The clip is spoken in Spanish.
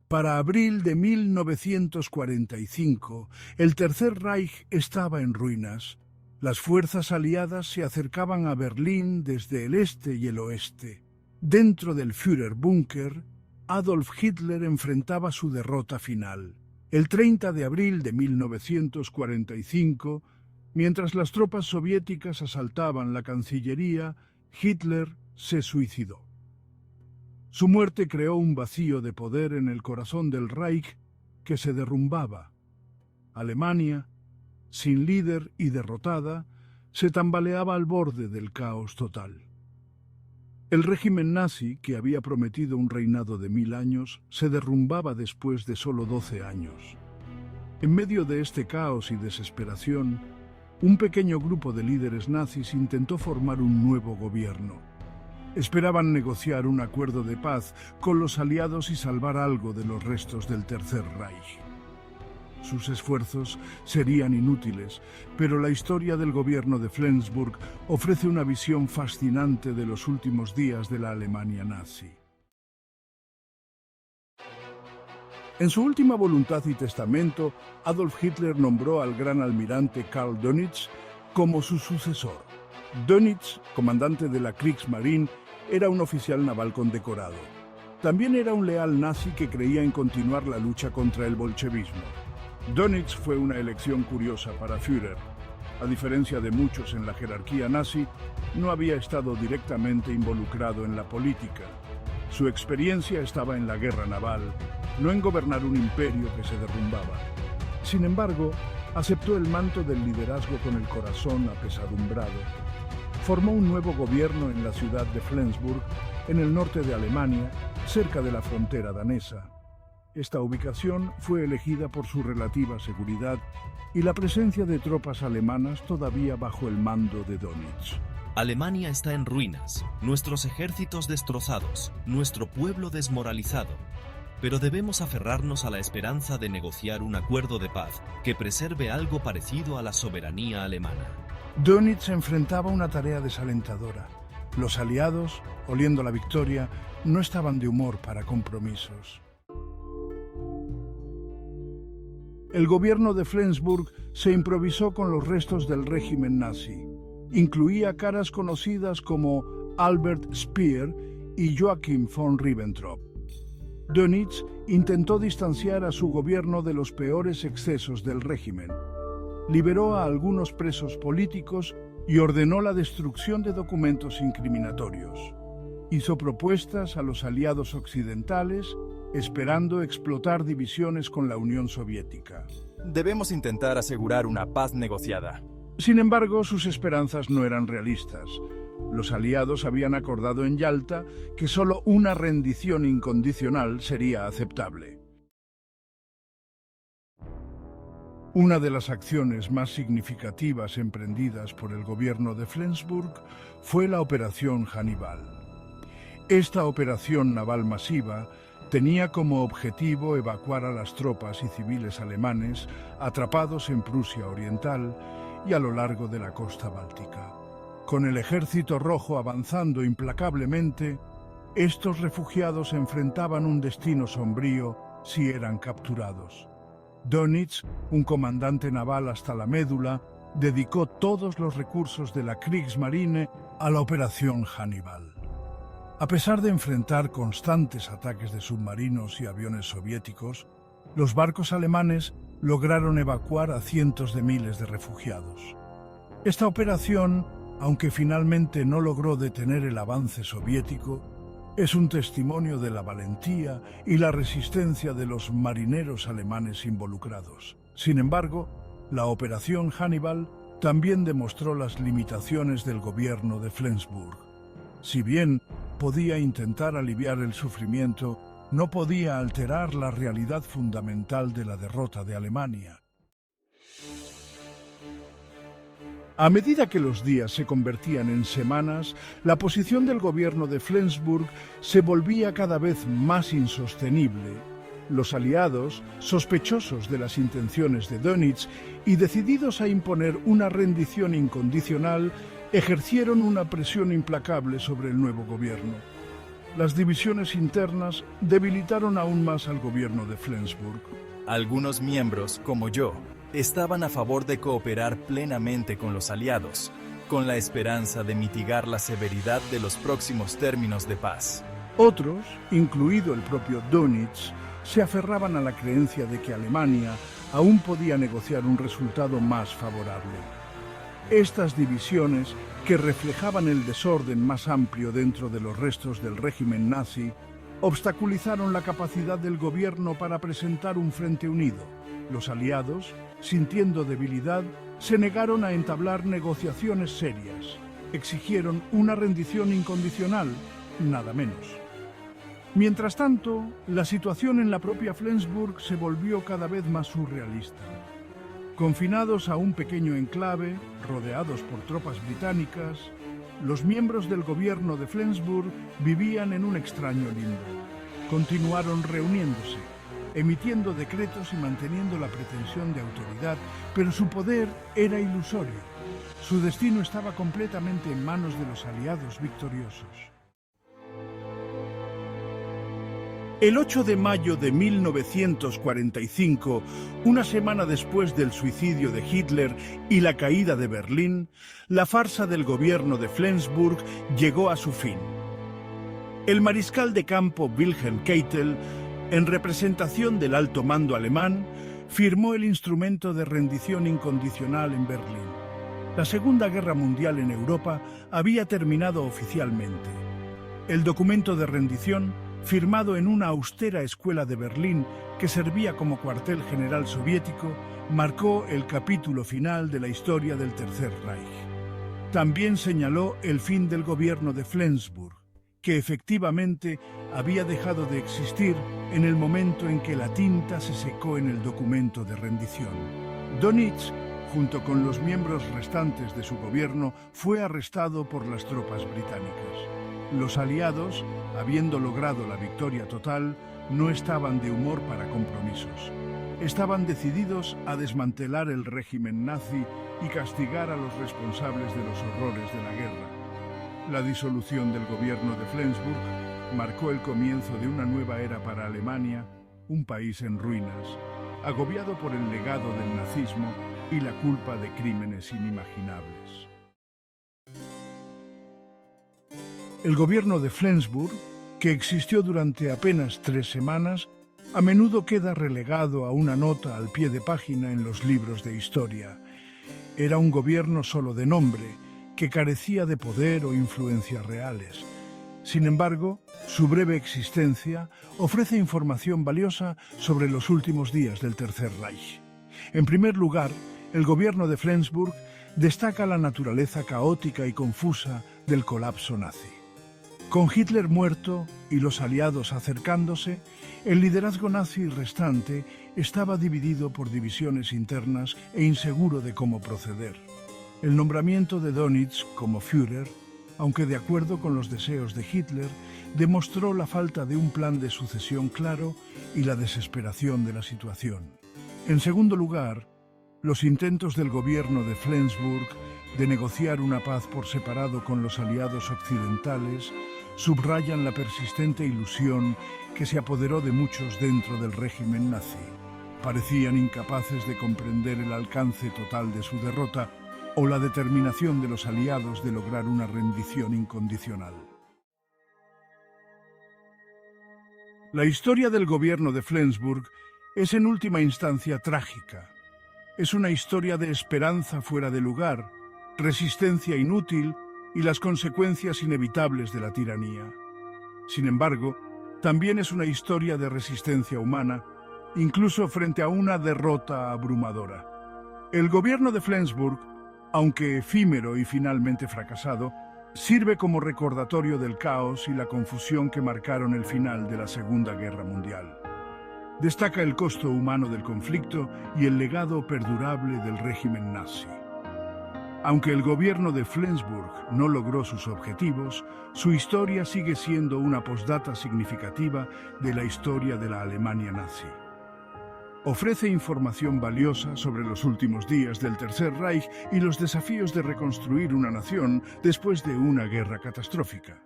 Para abril de 1945, el Tercer Reich estaba en ruinas. Las fuerzas aliadas se acercaban a Berlín desde el este y el oeste. Dentro del Führerbunker, Adolf Hitler enfrentaba su derrota final. El 30 de abril de 1945, mientras las tropas soviéticas asaltaban la Cancillería, Hitler se suicidó. Su muerte creó un vacío de poder en el corazón del Reich que se derrumbaba. Alemania, sin líder y derrotada, se tambaleaba al borde del caos total. El régimen nazi, que había prometido un reinado de 1000 años, se derrumbaba después de solo 12 años. En medio de este caos y desesperación, un pequeño grupo de líderes nazis intentó formar un nuevo gobierno. Esperaban negociar un acuerdo de paz con los aliados y salvar algo de los restos del Tercer Reich. Sus esfuerzos serían inútiles, pero la historia del gobierno de Flensburg ofrece una visión fascinante de los últimos días de la Alemania nazi. En su última voluntad y testamento, Adolf Hitler nombró al gran almirante Karl Dönitz como su sucesor. Dönitz, comandante de la Kriegsmarine, era un oficial naval condecorado. También era un leal nazi que creía en continuar la lucha contra el bolchevismo. Dönitz fue una elección curiosa para Führer. A diferencia de muchos en la jerarquía nazi, no había estado directamente involucrado en la política. Su experiencia estaba en la guerra naval, no en gobernar un imperio que se derrumbaba. Sin embargo, aceptó el manto del liderazgo con el corazón apesadumbrado. Formó un nuevo gobierno en la ciudad de Flensburg, en el norte de Alemania, cerca de la frontera danesa. Esta ubicación fue elegida por su relativa seguridad y la presencia de tropas alemanas todavía bajo el mando de Dönitz. Alemania está en ruinas, nuestros ejércitos destrozados, nuestro pueblo desmoralizado. Pero debemos aferrarnos a la esperanza de negociar un acuerdo de paz que preserve algo parecido a la soberanía alemana. Dönitz enfrentaba una tarea desalentadora. Los aliados, oliendo la victoria, no estaban de humor para compromisos. El gobierno de Flensburg se improvisó con los restos del régimen nazi. Incluía caras conocidas como Albert Speer y Joachim von Ribbentrop. Dönitz intentó distanciar a su gobierno de los peores excesos del régimen. Liberó a algunos presos políticos y ordenó la destrucción de documentos incriminatorios. Hizo propuestas a los aliados occidentales, esperando explotar divisiones con la Unión Soviética. Debemos intentar asegurar una paz negociada. Sin embargo, sus esperanzas no eran realistas. Los aliados habían acordado en Yalta que solo una rendición incondicional sería aceptable. Una de las acciones más significativas emprendidas por el gobierno de Flensburg fue la Operación Hannibal. Esta operación naval masiva tenía como objetivo evacuar a las tropas y civiles alemanes atrapados en Prusia Oriental y a lo largo de la costa báltica. Con el ejército rojo avanzando implacablemente, estos refugiados enfrentaban un destino sombrío si eran capturados. Dönitz, un comandante naval hasta la médula, dedicó todos los recursos de la Kriegsmarine a la Operación Hannibal. A pesar de enfrentar constantes ataques de submarinos y aviones soviéticos, los barcos alemanes lograron evacuar a cientos de miles de refugiados. Esta operación, aunque finalmente no logró detener el avance soviético, es un testimonio de la valentía y la resistencia de los marineros alemanes involucrados. Sin embargo, la Operación Hannibal también demostró las limitaciones del gobierno de Flensburg. Si bien podía intentar aliviar el sufrimiento, no podía alterar la realidad fundamental de la derrota de Alemania. A medida que los días se convertían en semanas, la posición del gobierno de Flensburg se volvía cada vez más insostenible. Los aliados, sospechosos de las intenciones de Dönitz y decididos a imponer una rendición incondicional, ejercieron una presión implacable sobre el nuevo gobierno. Las divisiones internas debilitaron aún más al gobierno de Flensburg. Algunos miembros, como yo, estaban a favor de cooperar plenamente con los aliados, con la esperanza de mitigar la severidad de los próximos términos de paz. Otros, incluido el propio Dönitz, se aferraban a la creencia de que Alemania aún podía negociar un resultado más favorable. Estas divisiones, que reflejaban el desorden más amplio dentro de los restos del régimen nazi, obstaculizaron la capacidad del gobierno para presentar un frente unido. Los aliados, sintiendo debilidad, se negaron a entablar negociaciones serias. Exigieron una rendición incondicional, nada menos. Mientras tanto, la situación en la propia Flensburg se volvió cada vez más surrealista. Confinados a un pequeño enclave, rodeados por tropas británicas, los miembros del gobierno de Flensburg vivían en un extraño limbo. Continuaron reuniéndose, emitiendo decretos y manteniendo la pretensión de autoridad, pero su poder era ilusorio. Su destino estaba completamente en manos de los aliados victoriosos. El 8 de mayo de 1945, una semana después del suicidio de Hitler y la caída de Berlín, la farsa del gobierno de Flensburg llegó a su fin. El mariscal de campo Wilhelm Keitel, en representación del alto mando alemán, firmó el instrumento de rendición incondicional en Berlín. La Segunda Guerra Mundial en Europa había terminado oficialmente. El documento de rendición, firmado en una austera escuela de Berlín que servía como cuartel general soviético, marcó el capítulo final de la historia del Tercer Reich. También señaló el fin del gobierno de Flensburg, que efectivamente había dejado de existir en el momento en que la tinta se secó en el documento de rendición. Dönitz, junto con los miembros restantes de su gobierno, fue arrestado por las tropas británicas. Los aliados, habiendo logrado la victoria total, no estaban de humor para compromisos. Estaban decididos a desmantelar el régimen nazi y castigar a los responsables de los horrores de la guerra. La disolución del gobierno de Flensburg marcó el comienzo de una nueva era para Alemania, un país en ruinas, agobiado por el legado del nazismo y la culpa de crímenes inimaginables. El gobierno de Flensburg, que existió durante apenas 3 semanas, a menudo queda relegado a una nota al pie de página en los libros de historia. Era un gobierno solo de nombre, que carecía de poder o influencias reales. Sin embargo, su breve existencia ofrece información valiosa sobre los últimos días del Tercer Reich. En primer lugar, el gobierno de Flensburg destaca la naturaleza caótica y confusa del colapso nazi. Con Hitler muerto y los aliados acercándose, el liderazgo nazi restante estaba dividido por divisiones internas e inseguro de cómo proceder. El nombramiento de Dönitz como Führer, aunque de acuerdo con los deseos de Hitler, demostró la falta de un plan de sucesión claro y la desesperación de la situación. En segundo lugar, los intentos del gobierno de Flensburg de negociar una paz por separado con los aliados occidentales subrayan la persistente ilusión que se apoderó de muchos dentro del régimen nazi. Parecían incapaces de comprender el alcance total de su derrota o la determinación de los aliados de lograr una rendición incondicional. La historia del gobierno de Flensburg es en última instancia trágica. Es una historia de esperanza fuera de lugar, resistencia inútil y las consecuencias inevitables de la tiranía. Sin embargo, también es una historia de resistencia humana, incluso frente a una derrota abrumadora. El gobierno de Flensburg, aunque efímero y finalmente fracasado, sirve como recordatorio del caos y la confusión que marcaron el final de la Segunda Guerra Mundial. Destaca el costo humano del conflicto y el legado perdurable del régimen nazi. Aunque el gobierno de Flensburg no logró sus objetivos, su historia sigue siendo una postdata significativa de la historia de la Alemania nazi. Ofrece información valiosa sobre los últimos días del Tercer Reich y los desafíos de reconstruir una nación después de una guerra catastrófica.